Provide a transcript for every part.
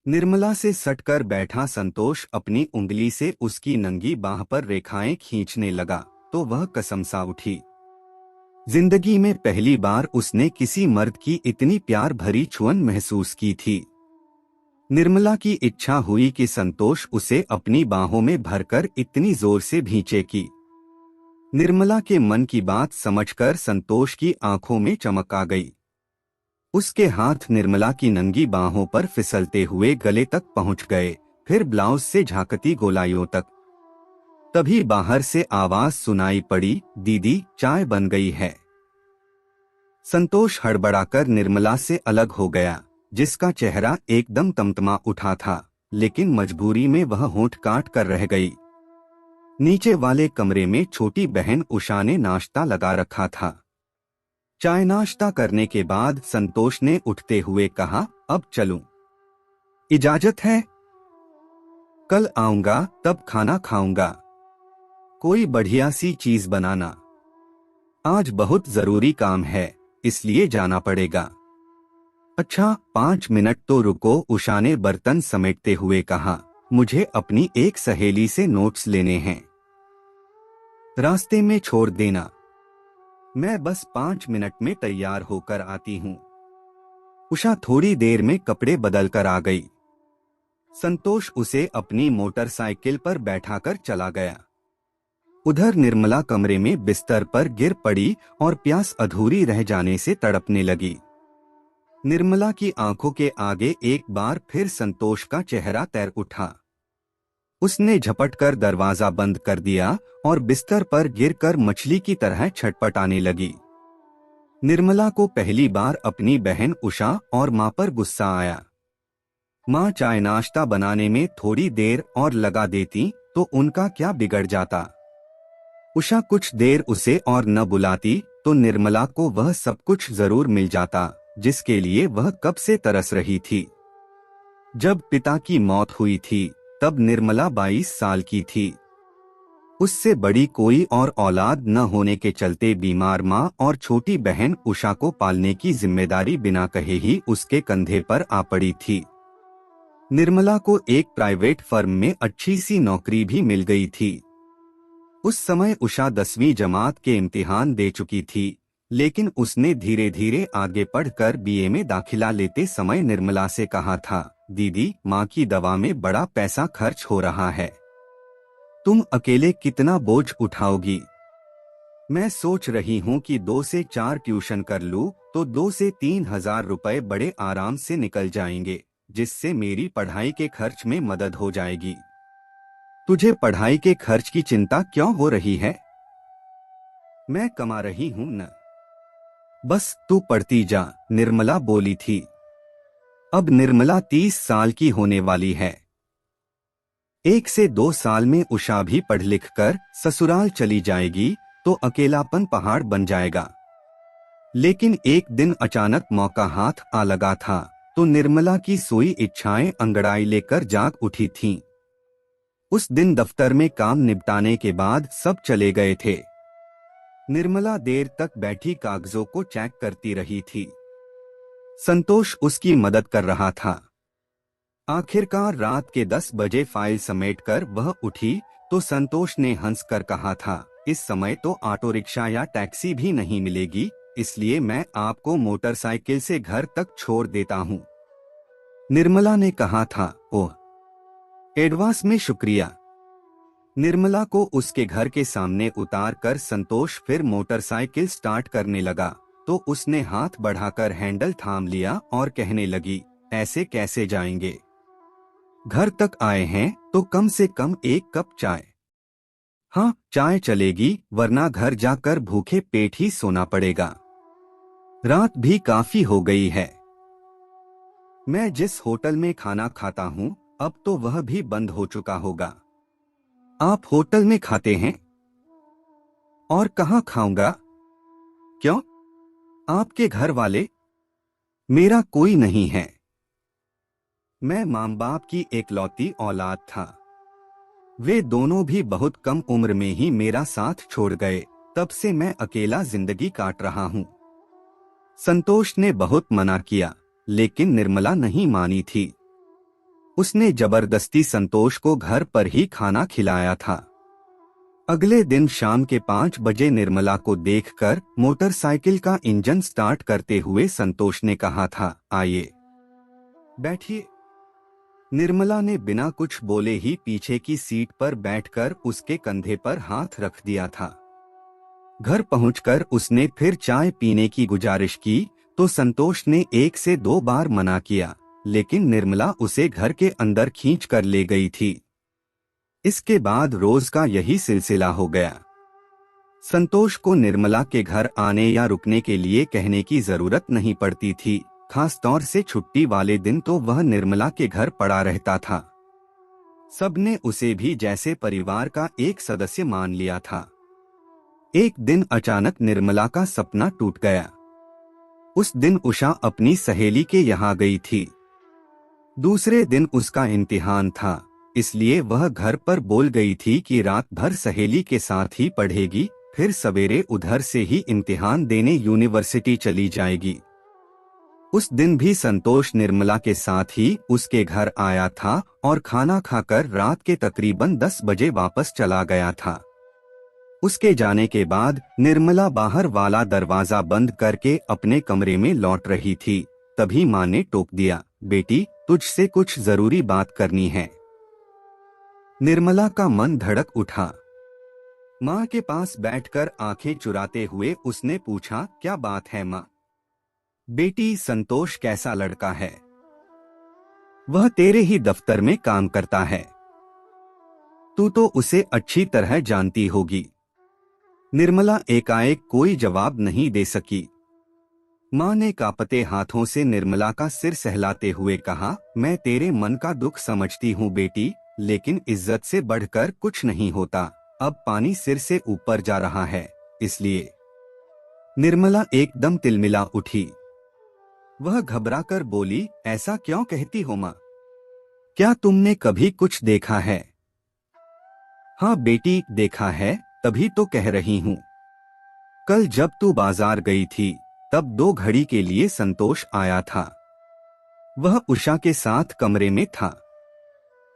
निर्मला से सटकर बैठा संतोष अपनी उंगली से उसकी नंगी बाह पर रेखाएं खींचने लगा तो वह कसम सा उठी। जिंदगी में पहली बार उसने किसी मर्द की इतनी प्यार भरी छुअन महसूस की थी। निर्मला की इच्छा हुई कि संतोष उसे अपनी बाहों में भरकर इतनी जोर से भींचे कि निर्मला के मन की बात समझकर संतोष की आंखों में चमक आ गई। उसके हाथ निर्मला की नंगी बाहों पर फिसलते हुए गले तक पहुंच गए, फिर ब्लाउज से झांकती गोलाइयों तक। तभी बाहर से आवाज सुनाई पड़ी, दीदी चाय बन गई है। संतोष हड़बड़ाकर निर्मला से अलग हो गया, जिसका चेहरा एकदम तमतमा उठा था, लेकिन मजबूरी में वह होंठ काट कर रह गई। नीचे वाले कमरे में छोटी बहन उषा ने नाश्ता लगा रखा था। चाय नाश्ता करने के बाद संतोष ने उठते हुए कहा, अब चलूं? इजाजत है? कल आऊंगा तब खाना खाऊंगा। कोई बढ़िया सी चीज बनाना। आज बहुत जरूरी काम है, इसलिए जाना पड़ेगा। अच्छा 5 मिनट तो रुको, उषा ने बर्तन समेटते हुए कहा। मुझे अपनी एक सहेली से नोट्स लेने हैं, रास्ते में छोड़ देना। मैं बस 5 मिनट में तैयार होकर आती हूँ। उषा थोड़ी देर में कपड़े बदल कर आ गई। संतोष उसे अपनी मोटरसाइकिल पर बैठाकर चला गया। उधर निर्मला कमरे में बिस्तर पर गिर पड़ी और प्यास अधूरी रह जाने से तड़पने लगी। निर्मला की आंखों के आगे एक बार फिर संतोष का चेहरा तैर उठा। उसने झपटकर दरवाजा बंद कर दिया और बिस्तर पर गिरकर मछली की तरह छटपटाने लगी। निर्मला को पहली बार अपनी बहन उषा और मां पर गुस्सा आया। मां चाय नाश्ता बनाने में थोड़ी देर और लगा देती तो उनका क्या बिगड़ जाता। उषा कुछ देर उसे और न बुलाती तो निर्मला को वह सब कुछ जरूर मिल जाता, जिसके लिए वह कब से तरस रही थी। जब पिता की मौत हुई थी तब निर्मला 22 साल की थी। उससे बड़ी कोई और औलाद न होने के चलते बीमार मां और छोटी बहन उषा को पालने की जिम्मेदारी बिना कहे ही उसके कंधे पर आ पड़ी थी। निर्मला को एक प्राइवेट फर्म में अच्छी सी नौकरी भी मिल गई थी। उस समय उषा 10वीं जमात के इम्तिहान दे चुकी थी, लेकिन उसने धीरे धीरे आगे पढ़कर बीए में दाखिला लेते समय निर्मला से कहा था, दीदी माँ की दवा में बड़ा पैसा खर्च हो रहा है, तुम अकेले कितना बोझ उठाओगी? मैं सोच रही हूँ कि 2 से 4 ट्यूशन कर लूँ तो 2 से 3 हजार रुपए बड़े आराम से निकल जाएंगे, जिससे मेरी पढ़ाई के खर्च में मदद हो जाएगी। तुझे पढ़ाई के खर्च की चिंता क्यों हो रही है? मैं कमा रही हूँ न, बस तू पढ़ती जा, निर्मला बोली थी। अब निर्मला 30 साल की होने वाली है। 1 से 2 साल में उषा भी पढ़ लिख कर ससुराल चली जाएगी तो अकेलापन पहाड़ बन जाएगा। लेकिन एक दिन अचानक मौका हाथ आ लगा था तो निर्मला की सोई इच्छाएं अंगड़ाई लेकर जाग उठी थीं। उस दिन दफ्तर में काम निपटाने के बाद सब चले गए थे। निर्मला देर तक बैठी कागजों को चेक करती रही थी। संतोष उसकी मदद कर रहा था। आखिरकार रात के 10 बजे फाइल समेटकर वह उठी तो संतोष ने हंसकर कहा था, इस समय तो ऑटो रिक्शा या टैक्सी भी नहीं मिलेगी, इसलिए मैं आपको मोटरसाइकिल से घर तक छोड़ देता हूँ। निर्मला ने कहा था, ओह एडवांस में शुक्रिया। निर्मला को उसके घर के सामने उतार कर संतोष फिर मोटरसाइकिल स्टार्ट करने लगा तो उसने हाथ बढ़ाकर हैंडल थाम लिया और कहने लगी, ऐसे कैसे जाएंगे? घर तक आए हैं तो कम से कम 1 कप चाय। हाँ चाय चलेगी, वरना घर जाकर भूखे पेट ही सोना पड़ेगा। रात भी काफी हो गई है। मैं जिस होटल में खाना खाता हूँ अब तो वह भी बंद हो चुका होगा। आप होटल में खाते हैं? और कहाँ खाऊंगा? क्यों? आपके घर वाले? मेरा कोई नहीं है। मैं माँ बाप की एकलौती औलाद था। वे दोनों भी बहुत कम उम्र में ही मेरा साथ छोड़ गए, तब से मैं अकेला जिंदगी काट रहा हूँ। संतोष ने बहुत मना किया, लेकिन निर्मला नहीं मानी थी। उसने जबरदस्ती संतोष को घर पर ही खाना खिलाया था। अगले दिन शाम के 5 बजे निर्मला को देखकर मोटरसाइकिल का इंजन स्टार्ट करते हुए संतोष ने कहा था, आइए बैठिए। निर्मला ने बिना कुछ बोले ही पीछे की सीट पर बैठकर उसके कंधे पर हाथ रख दिया था। घर पहुंचकर उसने फिर चाय पीने की गुजारिश की तो संतोष ने 1 से 2 बार मना किया, लेकिन निर्मला उसे घर के अंदर खींच कर ले गई थी। इसके बाद रोज का यही सिलसिला हो गया। संतोष को निर्मला के घर आने या रुकने के लिए कहने की जरूरत नहीं पड़ती थी। खास तौर से छुट्टी वाले दिन तो वह निर्मला के घर पड़ा रहता था। सबने उसे भी जैसे परिवार का एक सदस्य मान लिया था। एक दिन अचानक निर्मला का सपना टूट गया। उस दिन उषा अपनी सहेली के यहाँ गई थी। दूसरे दिन उसका इम्तिहान था, इसलिए वह घर पर बोल गई थी कि रात भर सहेली के साथ ही पढ़ेगी, फिर सवेरे उधर से ही इम्तिहान देने यूनिवर्सिटी चली जाएगी। उस दिन भी संतोष निर्मला के साथ ही उसके घर आया था और खाना खाकर रात के तकरीबन 10 बजे वापस चला गया था। उसके जाने के बाद निर्मला बाहर वाला दरवाजा बंद करके अपने कमरे में लौट रही थी। तभी माँ ने टोक दिया, बेटी तुझसे कुछ जरूरी बात करनी है। निर्मला का मन धड़क उठा। माँ के पास बैठकर आंखें चुराते हुए उसने पूछा, क्या बात है माँ? बेटी संतोष कैसा लड़का है? वह तेरे ही दफ्तर में काम करता है। तू तो उसे अच्छी तरह जानती होगी। निर्मला एकाएक कोई जवाब नहीं दे सकी। माँ ने कांपते हाथों से निर्मला का सिर सहलाते हुए कहा, मैं तेरे मन का दुख समझती हूँ बेटी, लेकिन इज्जत से बढ़कर कुछ नहीं होता। अब पानी सिर से ऊपर जा रहा है, इसलिए। निर्मला एकदम तिलमिला उठी। वह घबराकर बोली, ऐसा क्यों कहती हो माँ? क्या तुमने कभी कुछ देखा है? हाँ बेटी देखा है, तभी तो कह रही हूँ। कल जब तू बाजार गई थी तब 2 घड़ी के लिए संतोष आया था। वह उषा के साथ कमरे में था।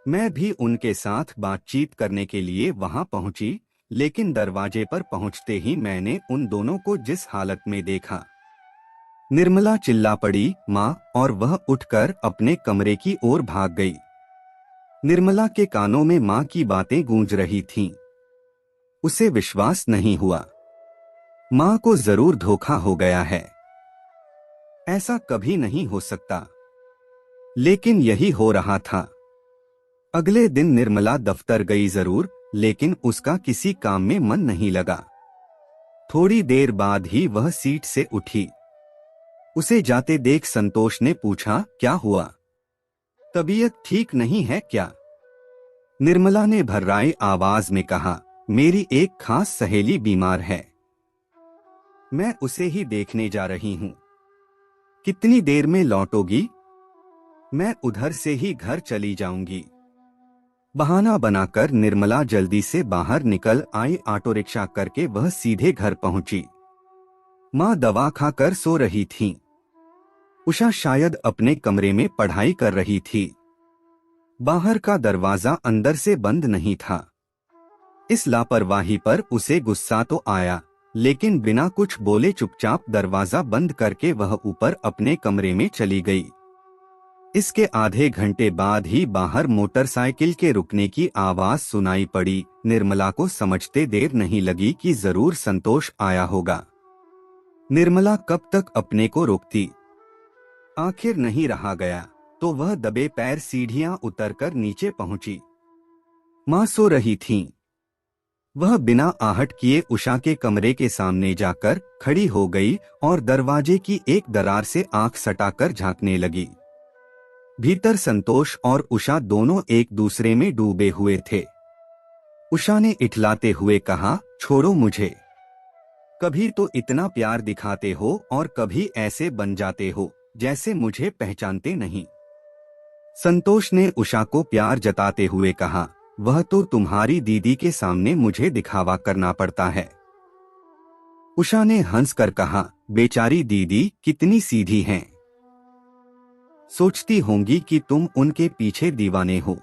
मैं भी उनके साथ बातचीत करने के लिए वहां पहुंची, लेकिन दरवाजे पर पहुंचते ही मैंने उन दोनों को जिस हालत में देखा। निर्मला चिल्ला पड़ी, माँ, और वह उठकर अपने कमरे की ओर भाग गई। निर्मला के कानों में माँ की बातें गूंज रही थीं। उसे विश्वास नहीं हुआ। माँ को जरूर धोखा हो गया है। ऐसा कभी नहीं हो सकता, लेकिन यही हो रहा था। अगले दिन निर्मला दफ्तर गई जरूर, लेकिन उसका किसी काम में मन नहीं लगा। थोड़ी देर बाद ही वह सीट से उठी। उसे जाते देख संतोष ने पूछा, क्या हुआ? तबीयत ठीक नहीं है क्या? निर्मला ने भर्राई आवाज में कहा, मेरी एक खास सहेली बीमार है। मैं उसे ही देखने जा रही हूँ। कितनी देर में लौटोगी? मैं उधर से ही घर चली जाऊंगी। बहाना बनाकर निर्मला जल्दी से बाहर निकल आई। ऑटो रिक्शा करके वह सीधे घर पहुंची। माँ दवा खाकर सो रही थीं। उषा शायद अपने कमरे में पढ़ाई कर रही थी। बाहर का दरवाजा अंदर से बंद नहीं था। इस लापरवाही पर उसे गुस्सा तो आया, लेकिन बिना कुछ बोले चुपचाप दरवाजा बंद करके वह ऊपर अपने कमरे में चली गई। इसके आधे घंटे बाद ही बाहर मोटरसाइकिल के रुकने की आवाज सुनाई पड़ी। निर्मला को समझते देर नहीं लगी कि जरूर संतोष आया होगा। निर्मला कब तक अपने को रोकती? आखिर नहीं रहा गया तो वह दबे पैर सीढ़ियां उतरकर नीचे पहुंची। माँ सो रही थीं। वह बिना आहट किए उषा के कमरे के सामने जाकर खड़ी हो गई और दरवाजे की एक दरार से आंख सटाकर झांकने लगी। भीतर संतोष और उषा दोनों एक दूसरे में डूबे हुए थे। उषा ने इठलाते हुए कहा, छोड़ो मुझे। कभी तो इतना प्यार दिखाते हो और कभी ऐसे बन जाते हो जैसे मुझे पहचानते नहीं। संतोष ने उषा को प्यार जताते हुए कहा, वह तो तुम्हारी दीदी के सामने मुझे दिखावा करना पड़ता है। उषा ने हंसकर कहा, बेचारी दीदी कितनी सीधी हैं। सोचती होंगी कि तुम उनके पीछे दीवाने हो।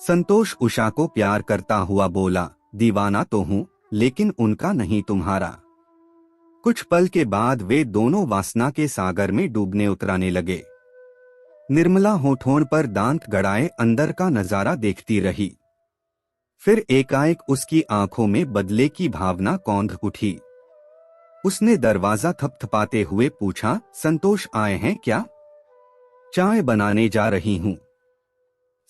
संतोष उषा को प्यार करता हुआ बोला, दीवाना तो हूँ, लेकिन उनका नहीं, तुम्हारा। कुछ पल के बाद वे दोनों वासना के सागर में डूबने उतराने लगे। निर्मला होठों पर दांत गड़ाए अंदर का नजारा देखती रही। फिर एकाएक उसकी आंखों में बदले की भावना कौंध उठी। उसने दरवाजा थपथपाते हुए पूछा, संतोष आए हैं क्या? चाय बनाने जा रही हूँ।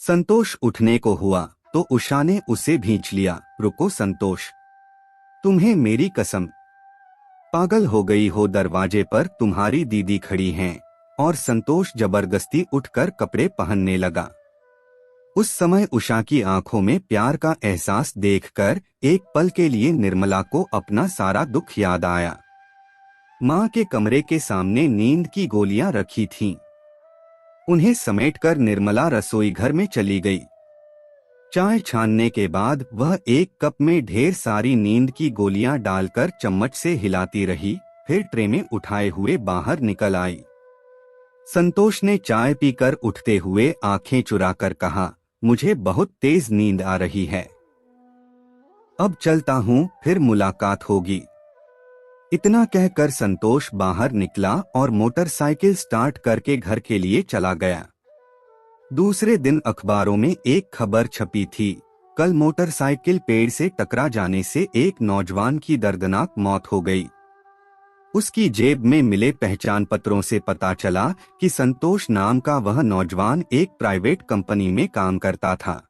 संतोष उठने को हुआ तो उषा ने उसे भींच लिया। रुको संतोष, तुम्हें मेरी कसम। पागल हो गई हो? दरवाजे पर तुम्हारी दीदी खड़ी हैं। और संतोष जबरदस्ती उठकर कपड़े पहनने लगा। उस समय उषा की आंखों में प्यार का एहसास देखकर एक पल के लिए निर्मला को अपना सारा दुख याद आया। माँ के कमरे के सामने नींद की गोलियां रखी थीं। उन्हें समेटकर निर्मला रसोई घर में चली गई। चाय छानने के बाद वह एक कप में ढेर सारी नींद की गोलियां डालकर चम्मच से हिलाती रही, फिर ट्रे में उठाए हुए बाहर निकल आई। संतोष ने चाय पीकर उठते हुए आंखें चुराकर कहा, मुझे बहुत तेज नींद आ रही है, अब चलता हूँ, फिर मुलाकात होगी। इतना कहकर संतोष बाहर निकला और मोटरसाइकिल स्टार्ट करके घर के लिए चला गया। दूसरे दिन अखबारों में एक खबर छपी थी, कल मोटरसाइकिल पेड़ से टकरा जाने से एक नौजवान की दर्दनाक मौत हो गई। उसकी जेब में मिले पहचान पत्रों से पता चला कि संतोष नाम का वह नौजवान एक प्राइवेट कंपनी में काम करता था।